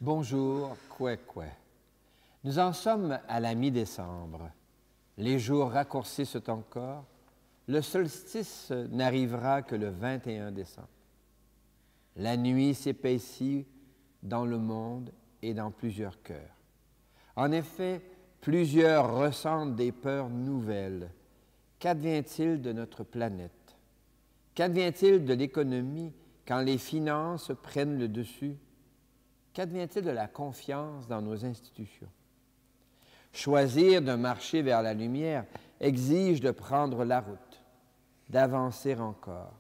Bonjour, Kwe. Nous en sommes à la mi-décembre. Les jours raccourcissent encore. Le solstice n'arrivera que le 21 décembre. La nuit s'épaissit dans le monde et dans plusieurs cœurs. En effet, plusieurs ressentent des peurs nouvelles. Qu'advient-il de notre planète? Qu'advient-il de l'économie quand les finances prennent le dessus? Qu'advient-il de la confiance dans nos institutions? Choisir de marcher vers la lumière exige de prendre la route, d'avancer encore.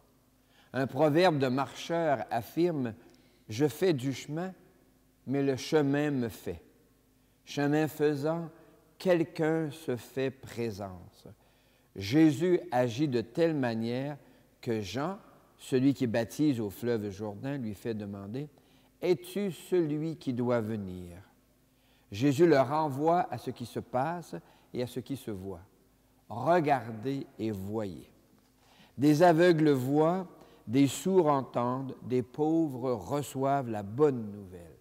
Un proverbe de marcheur affirme « Je fais du chemin, mais le chemin me fait. Chemin faisant, quelqu'un se fait présence. » Jésus agit de telle manière que Jean, celui qui baptise au fleuve Jourdain, lui fait demander « Es-tu celui qui doit venir? » Jésus leur renvoie à ce qui se passe et à ce qui se voit. Regardez et voyez. Des aveugles voient, des sourds entendent, des pauvres reçoivent la bonne nouvelle.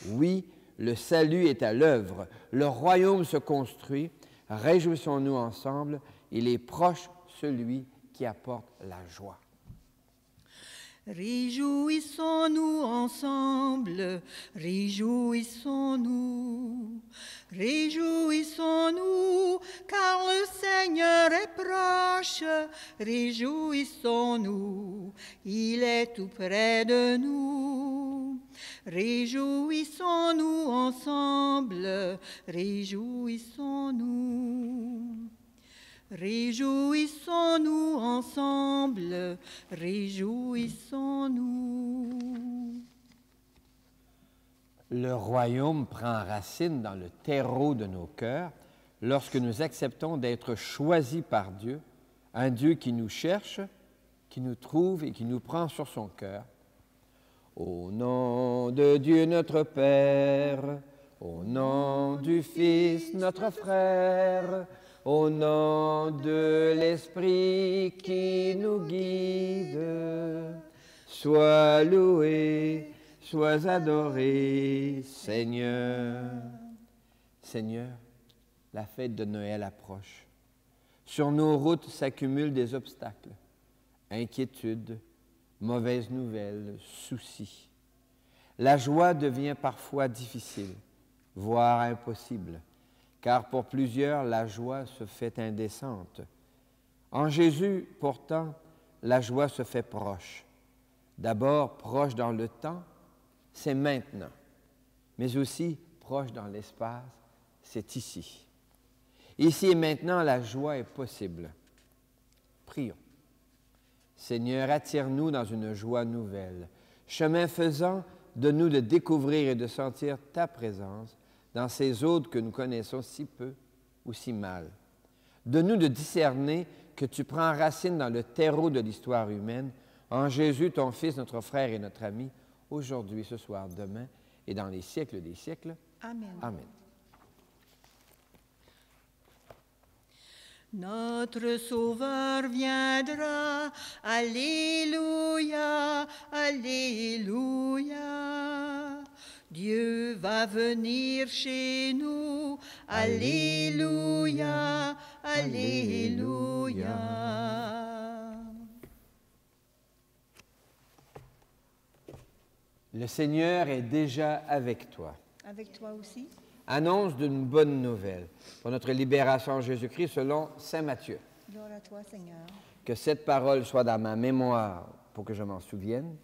Oui, le salut est à l'œuvre, le royaume se construit, réjouissons-nous ensemble, il est proche celui qui apporte la joie. Réjouissons-nous ensemble, réjouissons-nous, réjouissons-nous, car le Seigneur est proche, réjouissons-nous, il est tout près de nous. Réjouissons-nous ensemble, réjouissons-nous. Réjouissons-nous ensemble, réjouissons-nous. Le royaume prend racine dans le terreau de nos cœurs lorsque nous acceptons d'être choisis par Dieu, un Dieu qui nous cherche, qui nous trouve et qui nous prend sur son cœur. Au nom de Dieu notre Père, au nom du Fils notre frère, au nom de l'Esprit qui nous guide, sois loué, sois adoré, Seigneur. Seigneur, la fête de Noël approche. Sur nos routes s'accumulent des obstacles, inquiétudes, mauvaises nouvelles, soucis. La joie devient parfois difficile, voire impossible. Car pour plusieurs, la joie se fait indécente. En Jésus, pourtant, la joie se fait proche. D'abord, proche dans le temps, c'est maintenant, mais aussi proche dans l'espace, c'est ici. Ici et maintenant, la joie est possible. Prions. Seigneur, attire-nous dans une joie nouvelle. Chemin faisant, donne-nous de découvrir et de sentir ta présence dans ces autres que nous connaissons si peu ou si mal. Donne-nous de discerner que tu prends racine dans le terreau de l'histoire humaine, en Jésus, ton Fils, notre frère et notre ami, aujourd'hui, ce soir, demain et dans les siècles des siècles. Amen. Amen. Notre Sauveur viendra, Alléluia, Alléluia. Dieu va venir chez nous, Alléluia, Alléluia. Le Seigneur est déjà avec toi. Avec toi aussi. Annonce d'une bonne nouvelle pour notre libération en Jésus-Christ selon saint Matthieu. Gloire à toi, Seigneur. Que cette parole soit dans ma mémoire pour que je m'en souvienne,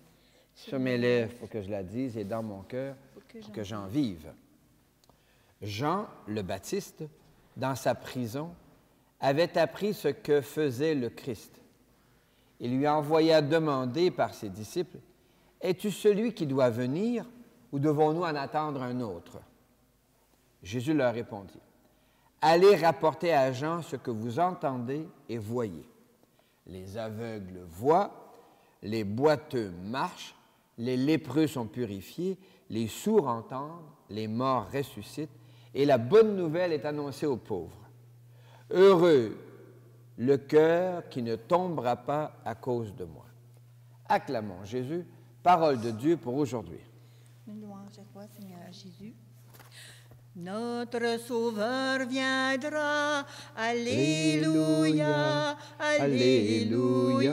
sur mes lèvres pour que je la dise et dans mon cœur pour que j'en vive. Jean le Baptiste, dans sa prison, avait appris ce que faisait le Christ. Il lui envoya demander par ses disciples, « Es-tu celui qui doit venir ou devons-nous en attendre un autre? » Jésus leur répondit, « Allez rapporter à Jean ce que vous entendez et voyez. Les aveugles voient, les boiteux marchent, les lépreux sont purifiés, les sourds entendent, les morts ressuscitent, et la bonne nouvelle est annoncée aux pauvres. Heureux le cœur qui ne tombera pas à cause de moi. » Acclamons Jésus, parole de Dieu pour aujourd'hui. Une louange à toi, Seigneur Jésus. Notre Sauveur viendra, Alléluia, Alléluia.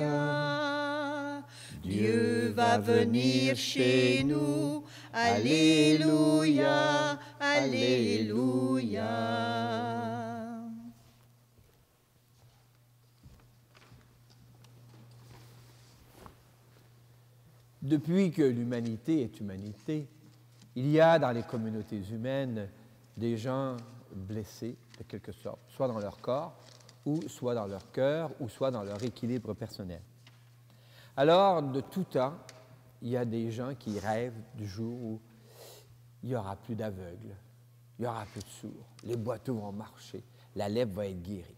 Dieu va venir chez nous, Alléluia, Alléluia. Depuis que l'humanité est humanité, il y a dans les communautés humaines des gens blessés de quelque sorte, soit dans leur corps, ou soit dans leur cœur, ou soit dans leur équilibre personnel. Alors, de tout temps, il y a des gens qui rêvent du jour où il n'y aura plus d'aveugles, il n'y aura plus de sourds, les boiteux vont marcher, la lèpre va être guérie.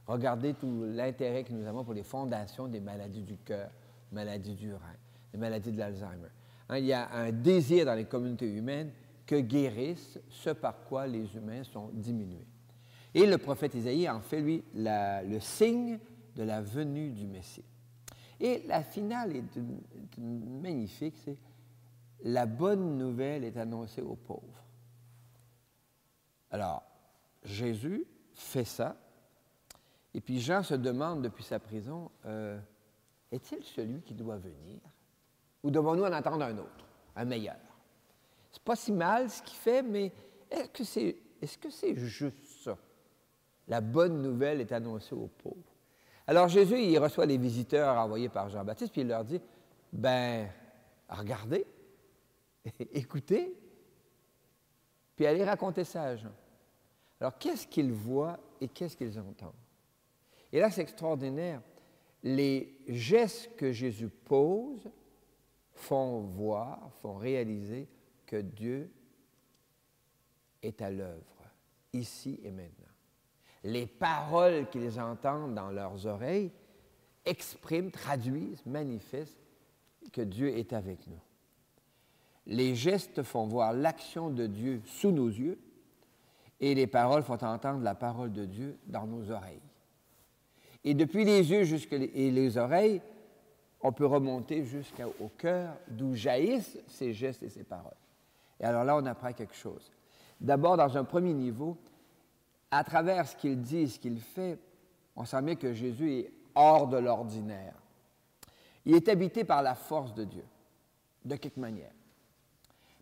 Regardez tout l'intérêt que nous avons pour les fondations des maladies du cœur, maladies du rein, les maladies de l'Alzheimer. Hein, il y a un désir dans les communautés humaines que guérisse ce par quoi les humains sont diminués. Et le prophète Isaïe en fait, lui, le signe de la venue du Messie. Et la finale est magnifique, c'est « La bonne nouvelle est annoncée aux pauvres ». Alors, Jésus fait ça, et puis Jean se demande depuis sa prison, est-il celui qui doit venir? Ou devons-nous en attendre un autre, un meilleur? C'est pas si mal ce qu'il fait, mais est-ce que c'est juste ça? La bonne nouvelle est annoncée aux pauvres. Alors Jésus, il reçoit les visiteurs envoyés par Jean-Baptiste, puis il leur dit, ben, regardez, écoutez, puis allez raconter ça à Jean. Alors, qu'est-ce qu'ils voient et qu'est-ce qu'ils entendent? Et là, c'est extraordinaire. Les gestes que Jésus pose font voir, font réaliser que Dieu est à l'œuvre, ici et maintenant. Les paroles qu'ils entendent dans leurs oreilles expriment, traduisent, manifestent que Dieu est avec nous. Les gestes font voir l'action de Dieu sous nos yeux et les paroles font entendre la parole de Dieu dans nos oreilles. Et depuis les yeux et les oreilles, on peut remonter jusqu'au cœur d'où jaillissent ces gestes et ces paroles. Et alors là, on apprend quelque chose. D'abord, dans un premier niveau, à travers ce qu'il dit et ce qu'il fait, on sent bien que Jésus est hors de l'ordinaire. Il est habité par la force de Dieu, de quelque manière.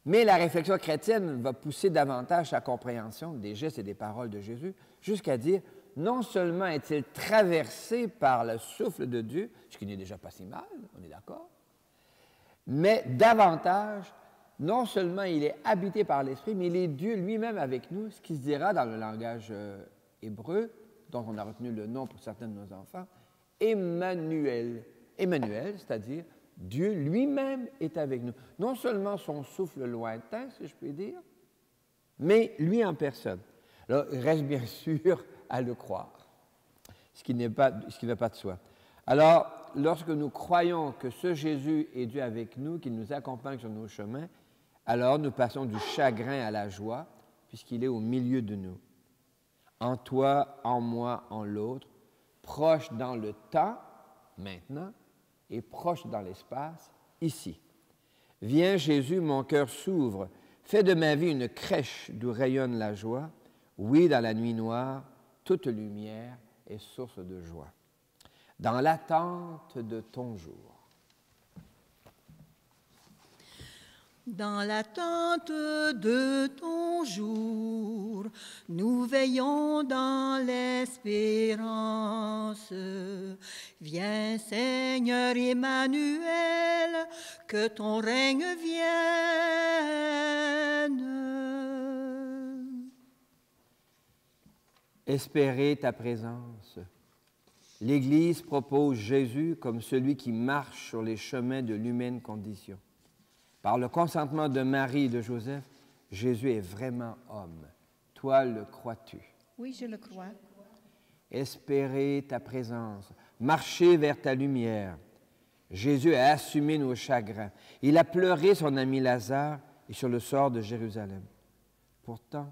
Mais la réflexion chrétienne va pousser davantage sa compréhension des gestes et des paroles de Jésus jusqu'à dire, non seulement est-il traversé par le souffle de Dieu, ce qui n'est déjà pas si mal, on est d'accord, mais davantage, non seulement il est habité par l'Esprit, mais il est Dieu lui-même avec nous, ce qui se dira dans le langage hébreu, dont on a retenu le nom pour certains de nos enfants, Emmanuel. Emmanuel, c'est-à-dire Dieu lui-même est avec nous. Non seulement son souffle lointain, si je puis dire, mais lui en personne. Alors, il reste bien sûr à le croire, ce qui ne va pas de soi. Alors, lorsque nous croyons que ce Jésus est Dieu avec nous, qu'il nous accompagne sur nos chemins, alors nous passons du chagrin à la joie, puisqu'il est au milieu de nous. En toi, en moi, en l'autre, proche dans le temps, maintenant, et proche dans l'espace, ici. Viens Jésus, mon cœur s'ouvre, fais de ma vie une crèche d'où rayonne la joie. Oui, dans la nuit noire, toute lumière est source de joie. Dans l'attente de ton jour. Dans l'attente de ton jour, nous veillons dans l'espérance. Viens Seigneur Emmanuel, que ton règne vienne. Espérer ta présence. L'Église propose Jésus comme celui qui marche sur les chemins de l'humaine condition. Par le consentement de Marie et de Joseph, Jésus est vraiment homme. Toi, le crois-tu? Oui, je le crois. Espérer ta présence, marcher vers ta lumière. Jésus a assumé nos chagrins. Il a pleuré son ami Lazare et sur le sort de Jérusalem. Pourtant,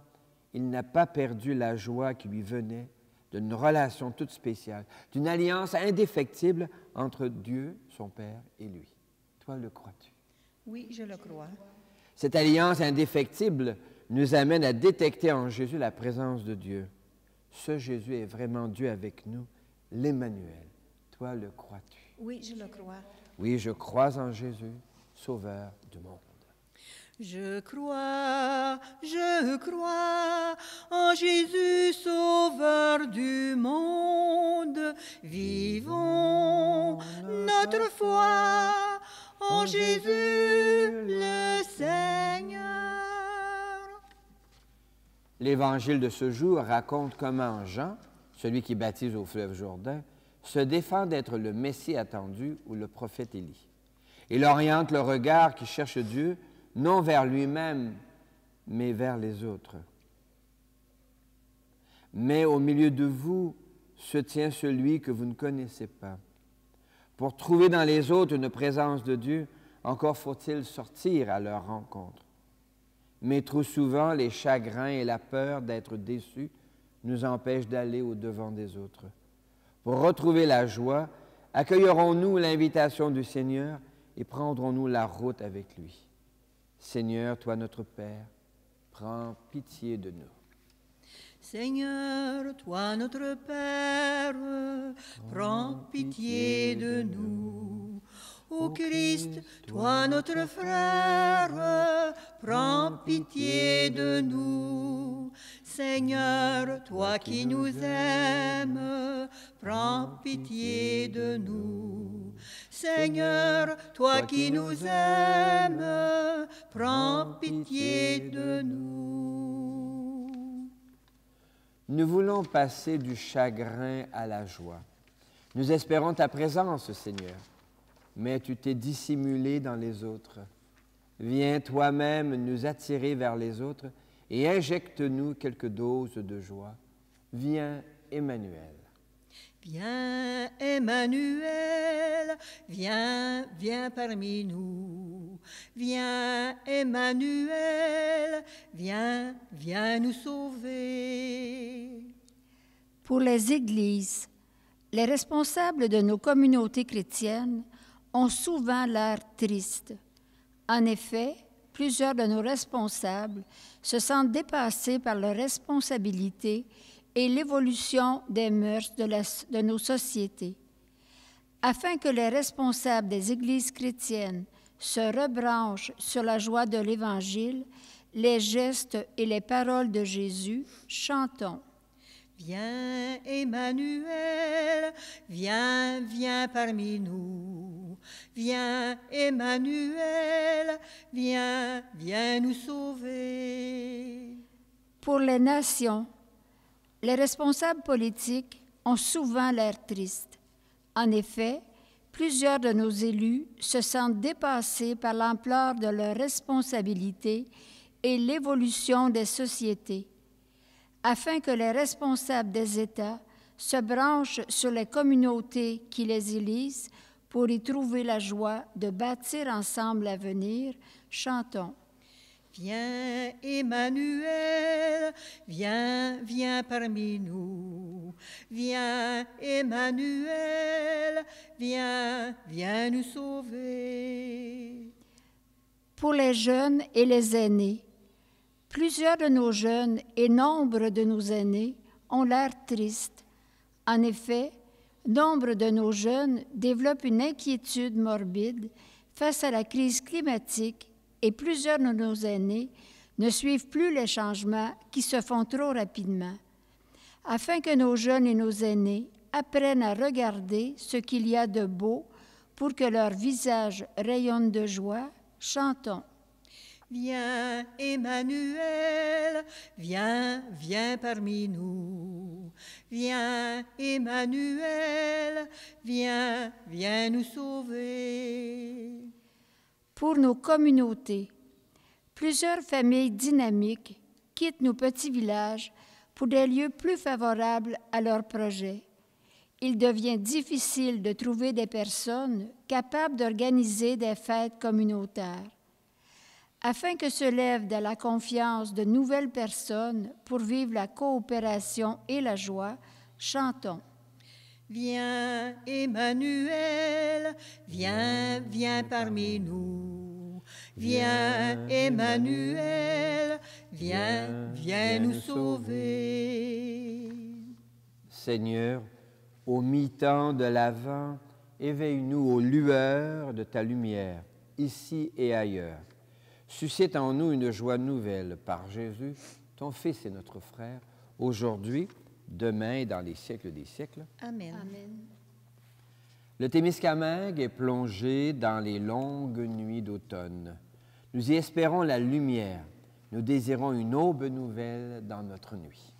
il n'a pas perdu la joie qui lui venait d'une relation toute spéciale, d'une alliance indéfectible entre Dieu, son Père, et lui. Toi, le crois-tu? Oui, je le crois. Cette alliance indéfectible nous amène à détecter en Jésus la présence de Dieu. Ce Jésus est vraiment Dieu avec nous, l'Emmanuel. Toi, le crois-tu? Oui, je le crois. Oui, je crois en Jésus, Sauveur du monde. Je crois en Jésus, Sauveur du monde. Vivons notre foi en Jésus le Seigneur. L'Évangile de ce jour raconte comment Jean, celui qui baptise au fleuve Jourdain, se défend d'être le Messie attendu ou le prophète Élie. Il oriente le regard qui cherche Dieu non vers lui-même, mais vers les autres. Mais au milieu de vous se tient celui que vous ne connaissez pas. Pour trouver dans les autres une présence de Dieu, encore faut-il sortir à leur rencontre. Mais trop souvent, les chagrins et la peur d'être déçus nous empêchent d'aller au-devant des autres. Pour retrouver la joie, accueillerons-nous l'invitation du Seigneur et prendrons-nous la route avec lui. Seigneur, toi notre Père, prends pitié de nous. Seigneur, toi notre Père, prends pitié de nous. Ô Christ, toi notre frère, prends pitié de nous. Seigneur, toi qui nous aimes, prends pitié de nous. Seigneur, toi qui nous aimes, prends pitié de nous. Nous voulons passer du chagrin à la joie. Nous espérons ta présence, Seigneur, mais tu t'es dissimulé dans les autres. Viens toi-même nous attirer vers les autres et injecte-nous quelques doses de joie. Viens, Emmanuel. Viens, Emmanuel, viens, viens parmi nous. Viens, Emmanuel, viens, viens nous sauver. Pour les églises, les responsables de nos communautés chrétiennes ont souvent l'air tristes. En effet, plusieurs de nos responsables se sentent dépassés par leurs responsabilités et l'évolution des mœurs de nos sociétés. Afin que les responsables des églises chrétiennes se rebranchent sur la joie de l'Évangile, les gestes et les paroles de Jésus, chantons. Viens, Emmanuel, viens, viens parmi nous. Viens, Emmanuel, viens, viens nous sauver. Pour les nations, les responsables politiques ont souvent l'air tristes. En effet, plusieurs de nos élus se sentent dépassés par l'ampleur de leurs responsabilités et l'évolution des sociétés. Afin que les responsables des États se branchent sur les communautés qui les élisent pour y trouver la joie de bâtir ensemble l'avenir, chantons. Viens, Emmanuel, viens, viens parmi nous. Viens, Emmanuel, viens, viens nous sauver. Pour les jeunes et les aînés, plusieurs de nos jeunes et nombre de nos aînés ont l'air tristes. En effet, nombre de nos jeunes développent une inquiétude morbide face à la crise climatique et plusieurs de nos aînés ne suivent plus les changements qui se font trop rapidement. Afin que nos jeunes et nos aînés apprennent à regarder ce qu'il y a de beau pour que leur visage rayonne de joie, chantons. Viens, Emmanuel, viens, viens parmi nous. Viens, Emmanuel, viens, viens nous sauver. Pour nos communautés, plusieurs familles dynamiques quittent nos petits villages pour des lieux plus favorables à leurs projets. Il devient difficile de trouver des personnes capables d'organiser des fêtes communautaires. Afin que se lèvent de la confiance de nouvelles personnes pour vivre la coopération et la joie, chantons. Viens, Emmanuel, viens, viens parmi nous. Viens, Emmanuel, viens nous sauver. Seigneur, au mi-temps de l'Avent, éveille-nous aux lueurs de ta lumière, ici et ailleurs. Suscite en nous une joie nouvelle par Jésus, ton Fils et notre frère, aujourd'hui, demain et dans les siècles des siècles. Amen. Amen. Le Témiscamingue est plongé dans les longues nuits d'automne. Nous y espérons la lumière. Nous désirons une aube nouvelle dans notre nuit.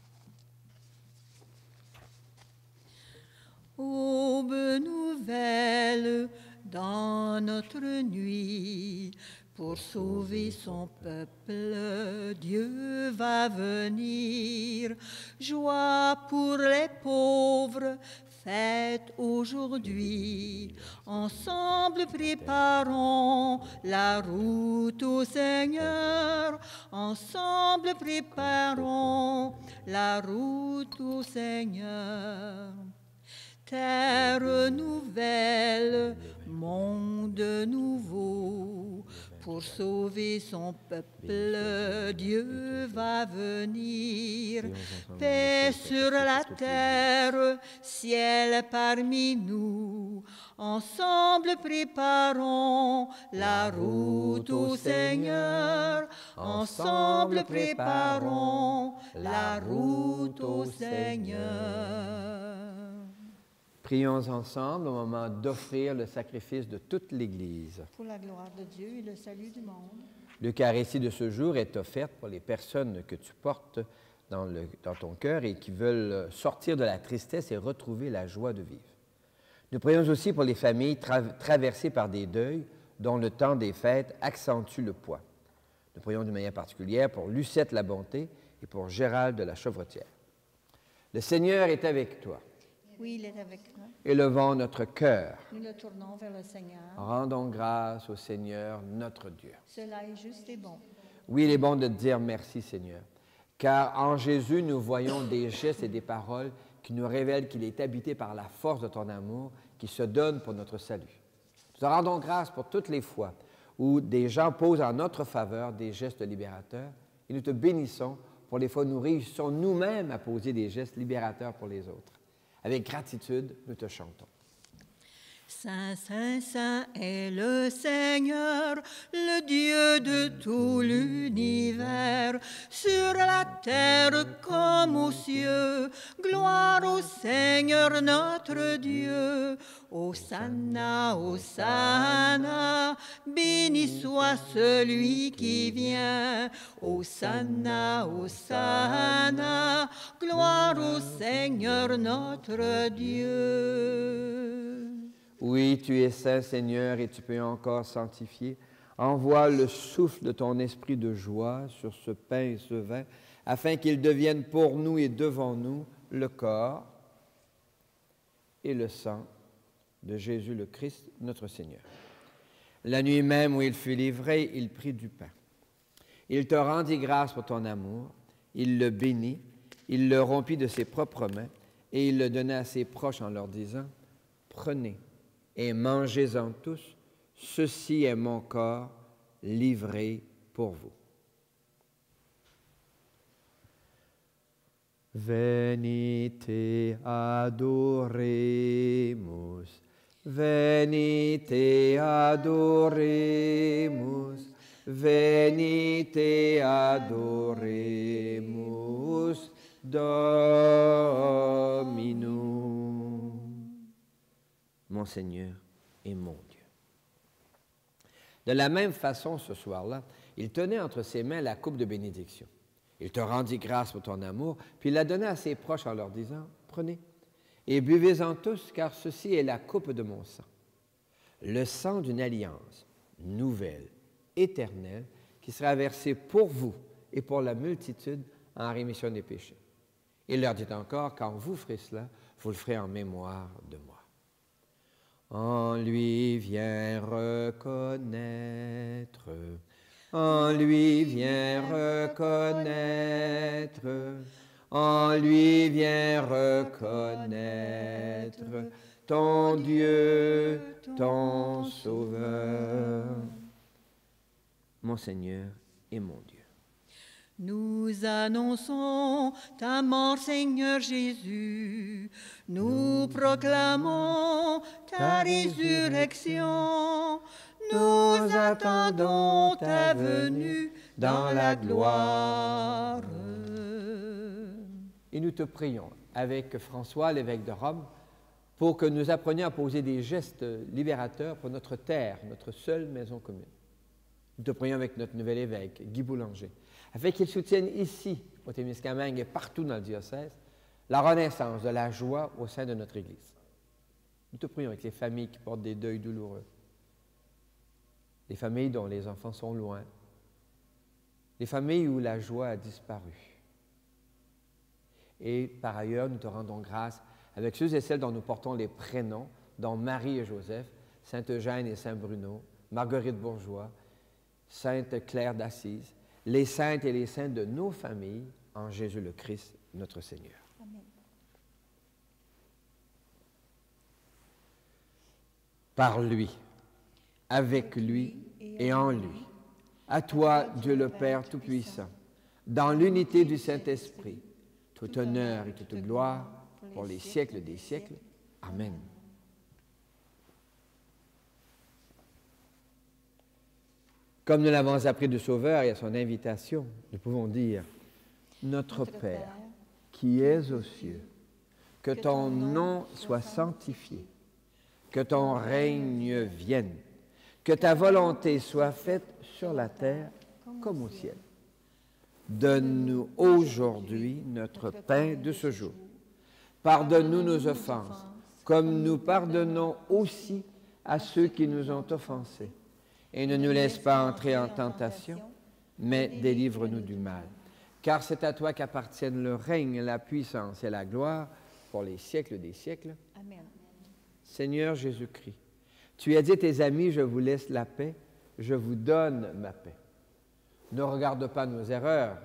Aube nouvelle dans notre nuit, pour sauver son peuple, Dieu va venir. Joie pour les pauvres, fête aujourd'hui. Ensemble préparons la route au Seigneur. Ensemble préparons la route au Seigneur. Terre nouvelle, monde nouveau, pour sauver son peuple, Dieu va venir. Paix sur la terre, ciel parmi nous, ensemble préparons la route au Seigneur. Ensemble préparons la route au Seigneur. Prions ensemble au moment d'offrir le sacrifice de toute l'Église. Pour la gloire de Dieu et le salut du monde. L'Eucharistie de ce jour est offerte pour les personnes que tu portes dans ton cœur et qui veulent sortir de la tristesse et retrouver la joie de vivre. Nous prions aussi pour les familles traversées par des deuils dont le temps des fêtes accentue le poids. Nous prions d'une manière particulière pour Lucette la Bonté et pour Gérald de la Chevretière. Le Seigneur est avec toi. Oui, il est avec nous. Élevons notre cœur. Nous le tournons vers le Seigneur. Rendons grâce au Seigneur, notre Dieu. Cela est juste et bon. Oui, il est bon de te dire merci, Seigneur, car en Jésus, nous voyons des gestes et des paroles qui nous révèlent qu'il est habité par la force de ton amour qui se donne pour notre salut. Nous te rendons grâce pour toutes les fois où des gens posent en notre faveur des gestes libérateurs et nous te bénissons pour les fois où nous réussissons nous-mêmes à poser des gestes libérateurs pour les autres. Avec gratitude, nous te chantons. Saint, Saint, Saint est le Seigneur, le Dieu de tout l'univers. Sur la terre comme aux cieux, gloire au Seigneur notre Dieu. Hosanna, Hosanna, béni soit celui qui vient. Hosanna, Hosanna, gloire au Seigneur notre Dieu. Oui, tu es saint, Seigneur, et tu peux encore sanctifier. Envoie le souffle de ton esprit de joie sur ce pain et ce vin, afin qu'ils deviennent pour nous et devant nous le corps et le sang de Jésus le Christ, notre Seigneur. La nuit même où il fut livré, il prit du pain. Il te rendit grâce pour ton amour, il le bénit, il le rompit de ses propres mains, et il le donna à ses proches en leur disant, « Prenez et mangez-en tous, ceci est mon corps livré pour vous. » Venite adoremus, venite adoremus, venite adoremus Dominum. Mon Seigneur et mon Dieu. De la même façon, ce soir-là, il tenait entre ses mains la coupe de bénédiction. Il te rendit grâce pour ton amour, puis il la donna à ses proches en leur disant, « Prenez et buvez-en tous, car ceci est la coupe de mon sang, le sang d'une alliance nouvelle, éternelle, qui sera versée pour vous et pour la multitude en rémission des péchés. » Il leur dit encore, « Quand vous ferez cela, vous le ferez en mémoire de moi. » En lui viens reconnaître, en lui viens reconnaître, en lui viens reconnaître ton Dieu, ton Sauveur. mon Seigneur et mon Dieu. Nous annonçons ta mort, Seigneur Jésus. Nous proclamons ta résurrection. Nous attendons ta venue dans la gloire. Et nous te prions, avec François, l'évêque de Rome, pour que nous apprenions à poser des gestes libérateurs pour notre terre, notre seule maison commune. Nous te prions avec notre nouvel évêque, Guy Boulanger, afin qu'il soutienne ici, au Témiscamingue et partout dans le diocèse, la renaissance de la joie au sein de notre Église. Nous te prions avec les familles qui portent des deuils douloureux, les familles dont les enfants sont loin, les familles où la joie a disparu. Et par ailleurs, nous te rendons grâce avec ceux et celles dont nous portons les prénoms, dont Marie et Joseph, Sainte Eugène et Saint Bruno, Marguerite Bourgeois, Sainte Claire d'Assise, les saintes et les saints de nos familles, en Jésus le Christ, notre Seigneur. Amen. Par lui, avec lui et en lui, à toi, Dieu le Père Tout-Puissant, dans l'unité du Saint-Esprit, tout honneur et toute gloire pour les siècles des siècles. Amen. Comme nous l'avons appris du Sauveur et à son invitation, nous pouvons dire « Notre Père, qui es aux cieux, que ton nom soit sanctifié, que ton règne vienne, que ta volonté soit faite sur la terre comme au ciel. Donne-nous aujourd'hui notre pain de ce jour. Pardonne-nous nos offenses, comme nous pardonnons aussi à ceux qui nous ont offensés. Et ne nous laisse pas entrer en tentation, mais délivre-nous du mal. Car c'est à toi qu'appartiennent le règne, la puissance et la gloire pour les siècles des siècles. Amen. Seigneur Jésus-Christ, tu as dit à tes amis, je vous laisse la paix, je vous donne ma paix. Ne regarde pas nos erreurs,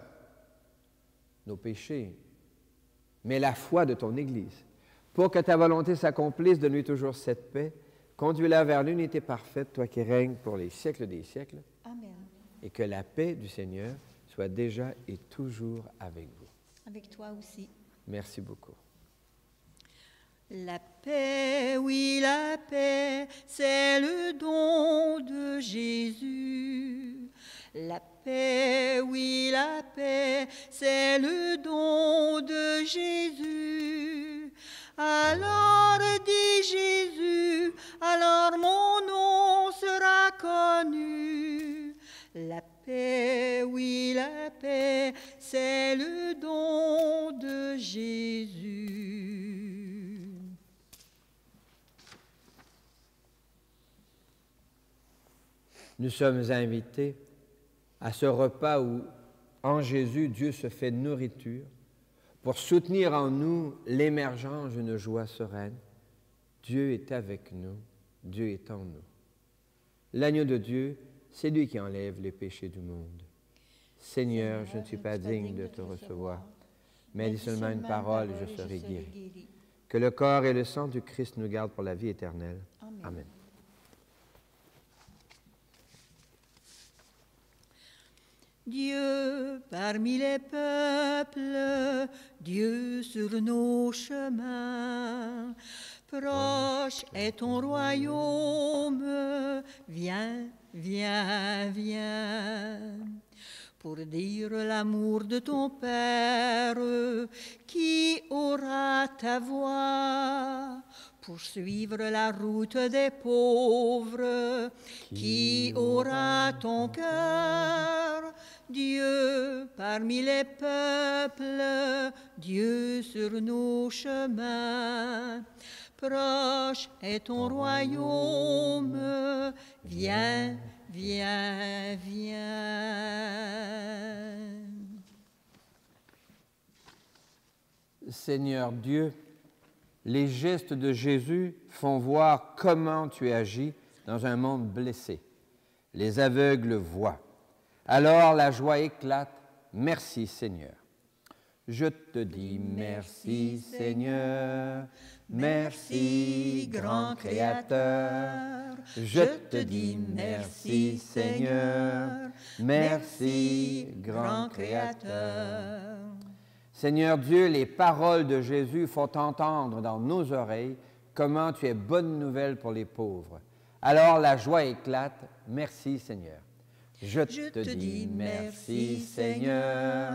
nos péchés, mais la foi de ton Église. Pour que ta volonté s'accomplisse, donne-lui toujours cette paix. Conduis-la vers l'unité parfaite, toi qui règnes pour les siècles des siècles. Amen. Et que la paix du Seigneur soit déjà et toujours avec vous. Avec toi aussi. Merci beaucoup. La paix, oui, la paix, c'est le don de Jésus. La paix, oui, la paix, c'est le don de Jésus. Alors dit Jésus, alors mon nom sera connu. La paix, oui, la paix, c'est le don de Jésus. Nous sommes invités à ce repas où, en Jésus, Dieu se fait nourriture pour soutenir en nous l'émergence d'une joie sereine. Dieu est avec nous, Dieu est en nous. L'agneau de Dieu, c'est lui qui enlève les péchés du monde. Seigneur, je ne suis pas digne de te recevoir, mais dis seulement une parole et je serai guéri. Que le corps et le sang du Christ nous gardent pour la vie éternelle. Amen. Dieu parmi les peuples, Dieu sur nos chemins, proche est ton royaume, viens, viens, viens. Pour dire l'amour de ton Père, qui aura ta voix? Pour suivre la route des pauvres, qui aura ton cœur? Dieu parmi les peuples, Dieu sur nos chemins, proche est ton royaume, viens, viens, viens. Seigneur Dieu, les gestes de Jésus font voir comment tu agis dans un monde blessé. Les aveugles voient. Alors la joie éclate. Merci Seigneur. Je te dis merci Seigneur. Merci, grand Créateur. Je te dis merci, Seigneur. Merci, grand Créateur. Seigneur Dieu, les paroles de Jésus font entendre dans nos oreilles comment tu es bonne nouvelle pour les pauvres. Alors la joie éclate. Merci, Seigneur. Je te dis merci, Seigneur.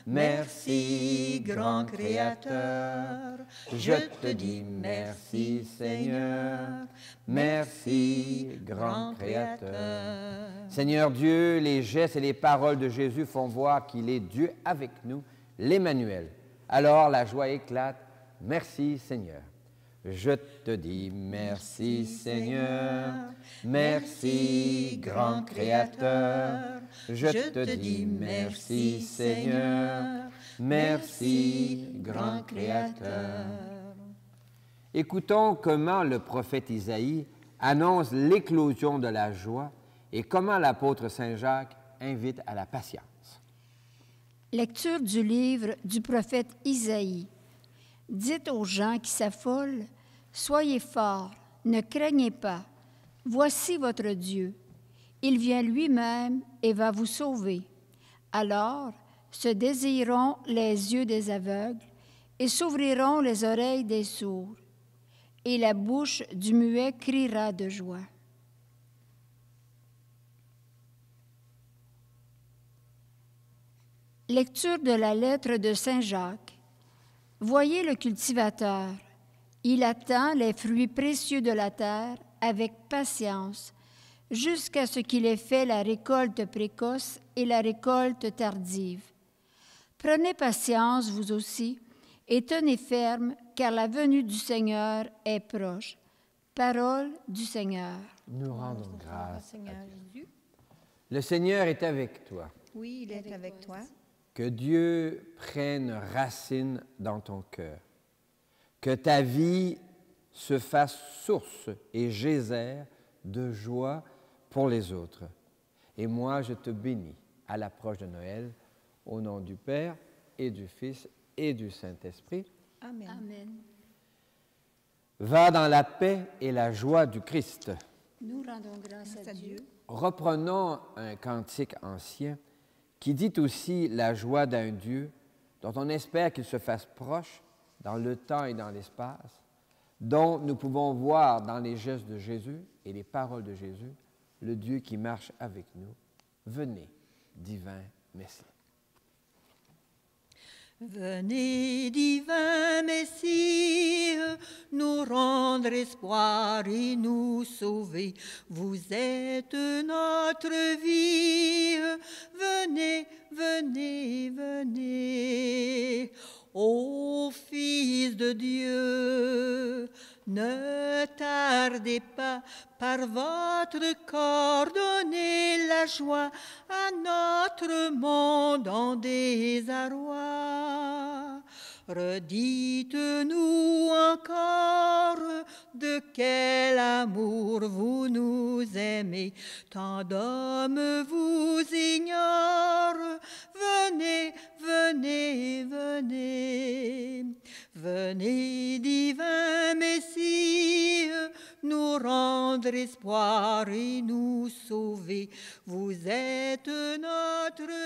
Merci, grand Créateur. Je te dis merci, Seigneur. Merci, grand Créateur. Seigneur Dieu, les gestes et les paroles de Jésus font voir qu'il est Dieu avec nous, l'Emmanuel. Alors la joie éclate. Merci, Seigneur. Je te dis merci, Seigneur. Merci, grand Créateur. Je te dis merci, Seigneur. Merci, grand Créateur. Écoutons comment le prophète Isaïe annonce l'éclosion de la joie et comment l'apôtre Saint Jacques invite à la patience. Lecture du livre du prophète Isaïe. Dites aux gens qui s'affolent, soyez forts, ne craignez pas. Voici votre Dieu. Il vient lui-même et va vous sauver. Alors se désireront les yeux des aveugles et s'ouvriront les oreilles des sourds. Et la bouche du muet criera de joie. Lecture de la lettre de Saint Jacques. Voyez le cultivateur. Il attend les fruits précieux de la terre avec patience, jusqu'à ce qu'il ait fait la récolte précoce et la récolte tardive. Prenez patience, vous aussi, et tenez ferme, car la venue du Seigneur est proche. Parole du Seigneur. Nous rendons grâce Seigneur à Dieu. Jésus. Le Seigneur est avec toi. Oui, il est avec toi. Que Dieu prenne racine dans ton cœur. Que ta vie se fasse source et geyser de joie pour les autres. Et moi, je te bénis à l'approche de Noël, au nom du Père et du Fils et du Saint-Esprit. Amen. Amen. Va dans la paix et la joie du Christ. Nous rendons grâce à Dieu. Reprenons un cantique ancien qui dit aussi la joie d'un Dieu dont on espère qu'il se fasse proche dans le temps et dans l'espace, dont nous pouvons voir dans les gestes de Jésus et les paroles de Jésus, le Dieu qui marche avec nous. Venez, divin Messie. Venez, divin Messie, nous rendre espoir et nous sauver. Vous êtes notre vie. Venez, venez, venez. Ô Fils de Dieu, ne tardez pas, par votre corps, donnez la joie à notre monde en désarroi. Redites-nous encore de quel amour vous nous aimez, tant d'hommes vous ignorent. Venez, venez, venez. Venez, divin Messie, nous rendre espoir et nous sauver. Vous êtes notre